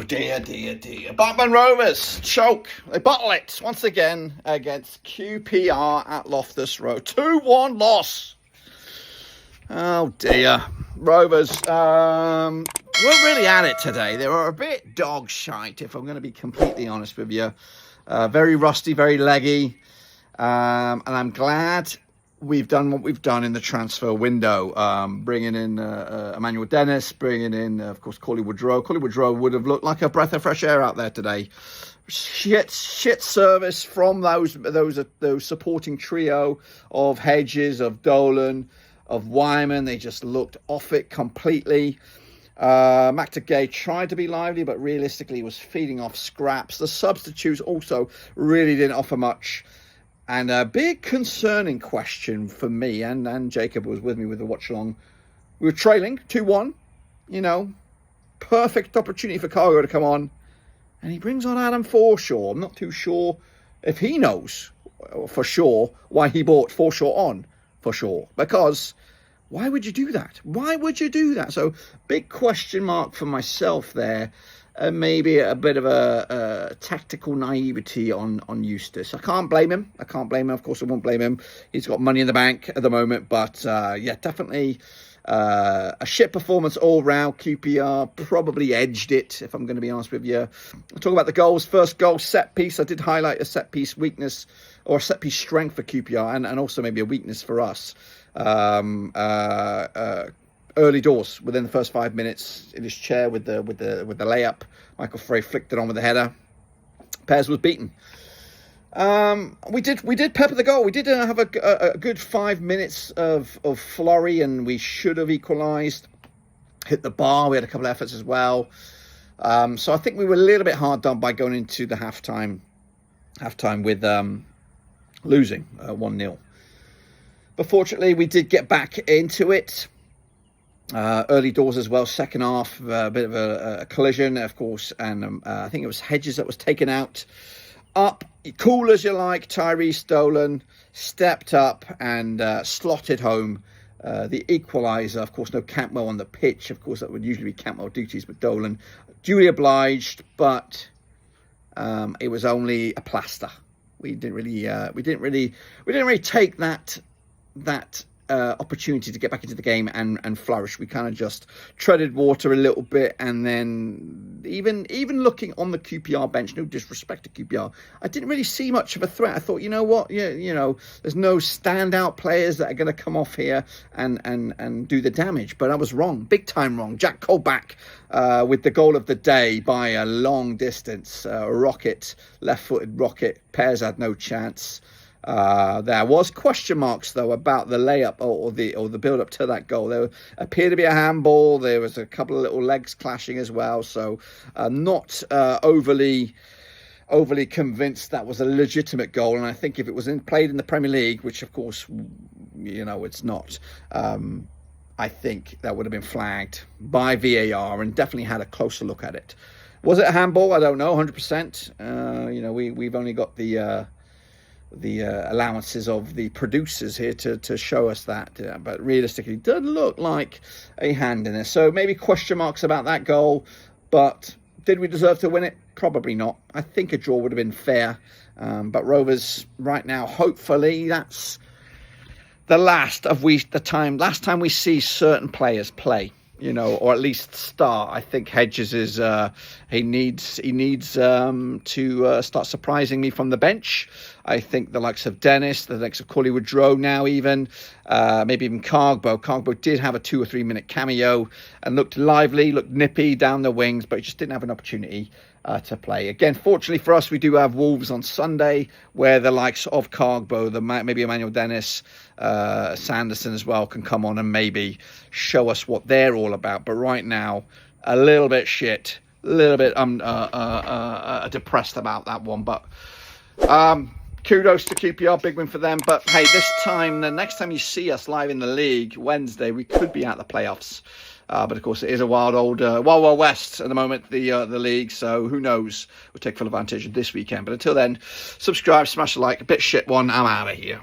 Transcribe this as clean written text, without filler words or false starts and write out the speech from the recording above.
dear, dear, dear. Blackburn Rovers choke. They bottle it once again against QPR at Loftus Road. 2-1 loss. Oh dear. Rovers weren't really at it today. They were a bit dog shite, if I'm going to be completely honest with you. Very rusty, very leggy. And I'm glad we've done what we've done in the transfer window, bringing in Emmanuel Dennis, bringing in, of course, Cauley Woodrow. Cauley Woodrow would have looked like a breath of fresh air out there today. Shit service from those supporting trio of Hedges, of Dolan, of Wyman. They just looked off it completely. McTagay tried to be lively, but realistically was feeding off scraps. The substitutes also really didn't offer much. And a big concerning question for me, and Jacob was with me with the watch along. We were trailing 2-1, perfect opportunity for Cargo to come on. And he brings on Adam Forshaw. I'm not too sure if he knows for sure why he brought Forshaw on for sure. Because why would you do that? Why would you do that? So big question mark for myself there. Maybe a bit of a tactical naivety on Eustace. I can't blame him. Of course, I won't blame him. He's got money in the bank at the moment. But, definitely a shit performance all round. QPR probably edged it, if I'm going to be honest with you. I'll talk about the goals. First goal, set piece. I did highlight a set piece weakness or a set piece strength for QPR and also maybe a weakness for us. Early doors, within the first 5 minutes, in his chair with the layup. Michael Frey flicked it on with the header. Pez was beaten. We did pepper the goal. We did have a good 5 minutes of flurry, and we should have equalised. Hit the bar. We had a couple of efforts as well. So I think we were a little bit hard done by going into the halftime with losing 1-0. But fortunately, we did get back into it. Early doors as well, second half, a bit of a collision, of course, and I think it was Hedges that was taken out. Up, cool as you like, Tyrese Dolan stepped up and slotted home the equaliser. Of course, no Cantwell on the pitch. Of course, that would usually be Cantwell duties, but Dolan duly obliged, but it was only a plaster. We didn't really take that opportunity to get back into the game and flourish. We kind of just treaded water a little bit, and then even looking on the QPR bench, no disrespect to QPR, I didn't really see much of a threat. I thought, you know what, there's no standout players that are going to come off here and do the damage. But I was wrong, big time wrong. Jack Colback with the goal of the day by a long distance, rocket, left-footed rocket. Pairs had no chance. There was question marks though about the layup or the build up to that goal. There appeared to be a handball. There was a couple of little legs clashing as well. So not overly convinced that was a legitimate goal. And I think if it was played in the Premier League, which of course it's not, I think that would have been flagged by VAR and definitely had a closer look at it. Was it a handball? I don't know, 100%. We've only got the allowances of the producers here to show us that, but realistically it doesn't look like a hand in this. So maybe question marks about that goal, but did we deserve to win it? Probably not. I think a draw would have been fair, but Rovers right now, hopefully that's the last time we see certain players play, or at least start. I think Hedges is he needs to start surprising me from the bench. I think the likes of Dennis, the likes of Cauley Woodrow now even, maybe even Cargbo. Cargbo did have a 2 or 3 minute cameo and looked lively, looked nippy down the wings, but he just didn't have an opportunity to play. Again, fortunately for us, we do have Wolves on Sunday, where the likes of Cargbo, maybe Emmanuel Dennis, Sanderson as well can come on and maybe show us what they're all about. But right now, a little bit shit, a little bit depressed about that one. But kudos to QPR, big win for them. But hey, the next time you see us live in the league, Wednesday, we could be out the playoffs. But of course, it is a wild west at the moment, the league. So who knows? We'll take full advantage of this weekend. But until then, subscribe, smash a like. A bit shit one. I'm out of here.